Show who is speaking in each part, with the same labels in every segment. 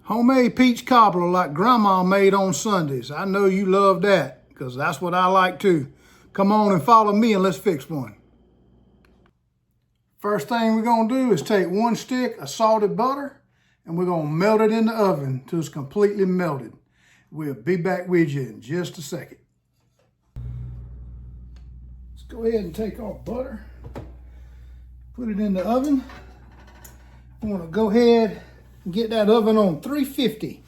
Speaker 1: Homemade peach cobbler like Grandma made on Sundays. I know you love that because that's what I like too. Come on and follow me and let's fix one. First thing we're gonna do is take 1 stick of salted butter and we're gonna melt it in the oven till it's completely melted. We'll be back with you in just a second. Let's go ahead and take our butter, put it in the oven. I wanna go ahead and get that oven on 350.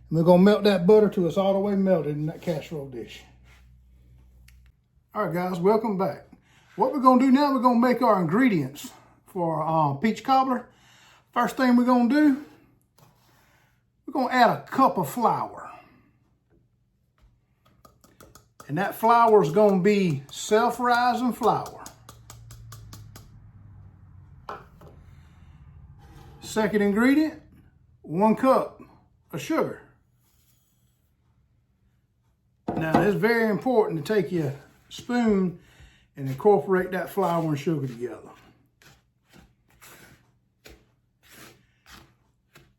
Speaker 1: And we're gonna melt that butter till it's all the way melted in that casserole dish. All right, guys, welcome back. What we're gonna do now, we're gonna make our ingredients for our peach cobbler. First thing we're gonna do, we're gonna add a cup of flour. And that flour is gonna be self-rising flour. Second ingredient, 1 cup of sugar. Now, it's very important to take your spoon and incorporate that flour and sugar together.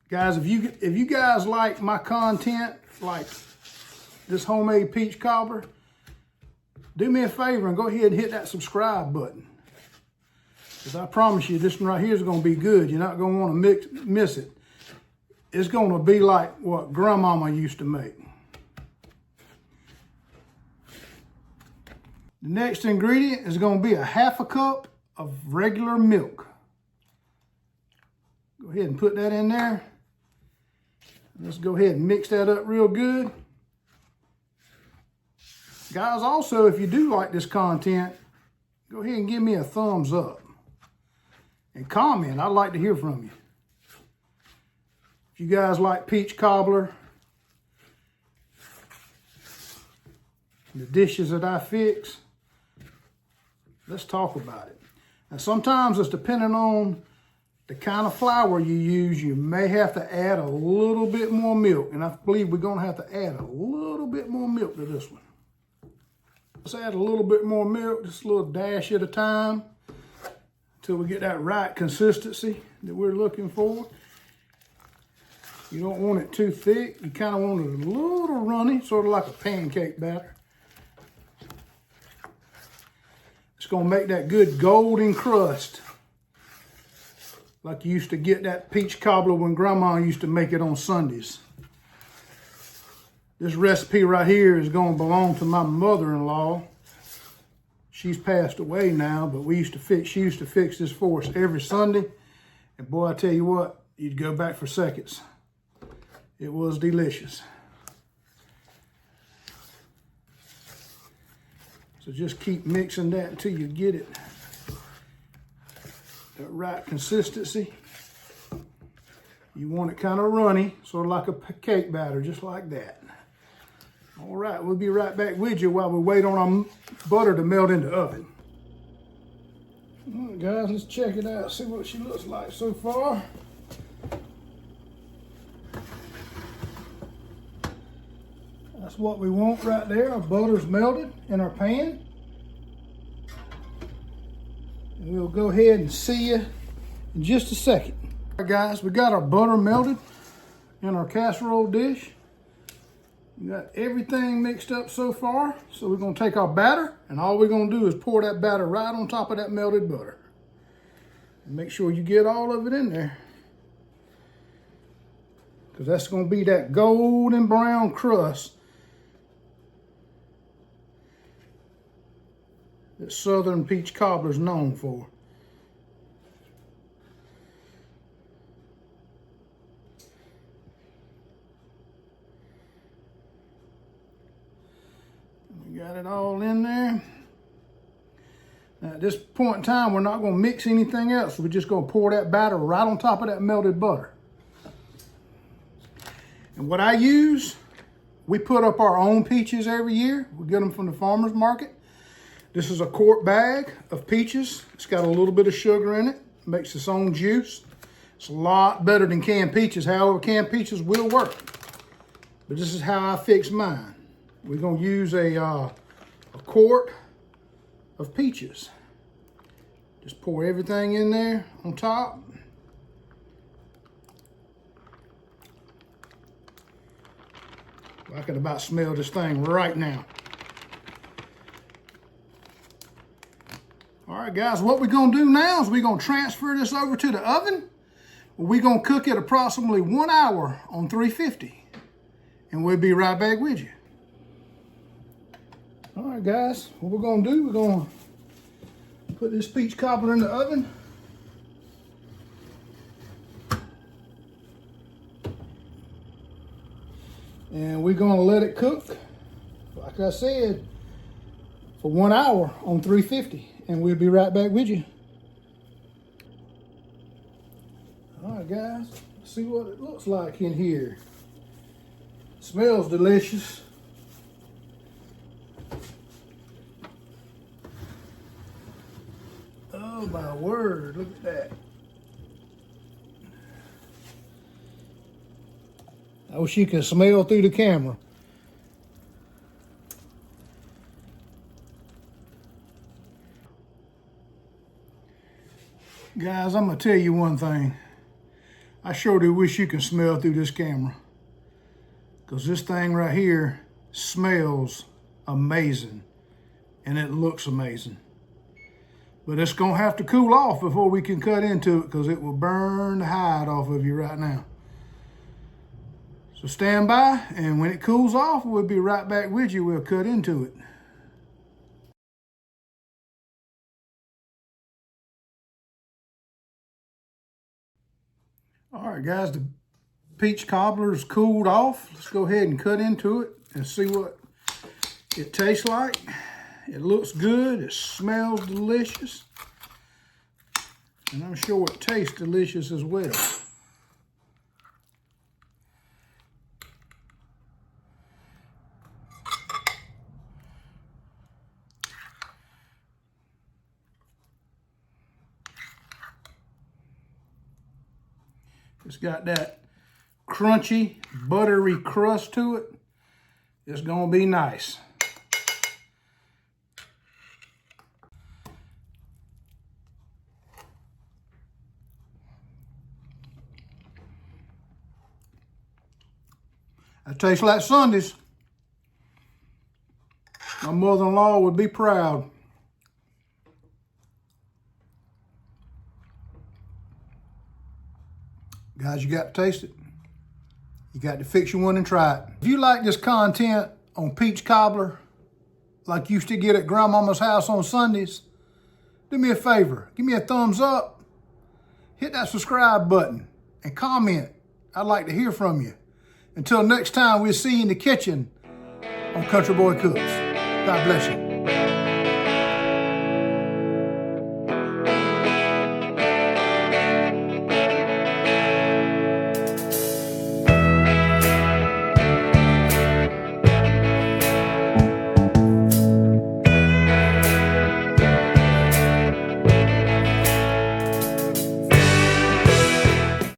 Speaker 1: Guys, if you guys like my content, like this homemade peach cobbler, do me a favor and go ahead and hit that subscribe button. Because I promise you, this one right here is going to be good. You're not going to want to miss it. It's going to be like what Grandmama used to make. The next ingredient is going to be a 1/2 cup of regular milk. Go ahead and put that in there. Let's go ahead and mix that up real good. Guys, also, if you do like this content, go ahead and give me a thumbs up. And comment. I'd like to hear from you. If you guys like peach cobbler, the dishes that I fix, let's talk about it. Now, sometimes it's depending on the kind of flour you use, you may have to add a little bit more milk. And I believe we're going to have to add a little bit more milk to this one. Let's add a little bit more milk, just a little dash at a time, until we get that right consistency that we're looking for. You don't want it too thick. You kind of want it a little runny, sort of like a pancake batter. It's going to make that good golden crust, like you used to get that peach cobbler when Grandma used to make it on Sundays. This recipe right here is going to belong to my mother-in-law. She's passed away now, but she used to fix this for us every Sunday. And boy, I tell you what, you'd go back for seconds. It was delicious. So just keep mixing that until you get it that right consistency. You want it kind of runny, sort of like a cake batter, just like that. All right, we'll be right back with you while we wait on our butter to melt in the oven. All right, guys, let's check it out, see what she looks like so far. That's what we want right there. Our butter's melted in our pan. And we'll go ahead and see you in just a second. All right, guys, we got our butter melted in our casserole dish. We got everything mixed up so far. So we're gonna take our batter and all we're gonna do is pour that batter right on top of that melted butter. And make sure you get all of it in there, because that's gonna be that golden brown crust that Southern Peach Cobbler is known for. Got it all in there. Now at this point in time, we're not going to mix anything else. We're just going to pour that batter right on top of that melted butter. And what I use, we put up our own peaches every year. We get them from the farmer's market. This is a quart bag of peaches. It's got a little bit of sugar in it. Makes its own juice. It's a lot better than canned peaches. However, canned peaches will work. But this is how I fix mine. We're going to use a quart of peaches. Just pour everything in there on top. I could about smell this thing right now. All right, guys, what we're gonna do now is we're gonna transfer this over to the oven. We're gonna cook it approximately 1 hour on 350. And we'll be right back with you. All right, guys, what we're gonna do, we're gonna put this peach cobbler in the oven. And we're gonna let it cook, like I said, for 1 hour on 350. And we'll be right back with you. All right, guys, let's see what it looks like in here. It smells delicious. Oh my word, look at that. I wish you could smell through the camera. Guys, I'm gonna tell you one thing. I sure do wish you could smell through this camera, because this thing right here smells amazing and it looks amazing. But it's gonna have to cool off before we can cut into it, because it will burn the hide off of you right now. So stand by, and when it cools off, we'll be right back with you. We'll cut into it. All right, guys, the peach cobbler's cooled off. Let's go ahead and cut into it and see what it tastes like. It looks good. It smells delicious. And I'm sure it tastes delicious as well. It's got that crunchy, buttery crust to it. It's gonna be nice. It tastes like Sundays. My mother-in-law would be proud. Guys, you got to taste it. You got to fix your one and try it. If you like this content on peach cobbler, like you used to get at Grandmama's house on Sundays, do me a favor. Give me a thumbs up, hit that subscribe button, and comment. I'd like to hear from you. Until next time, we'll see you in the kitchen on Country Boy Cooks. God bless you.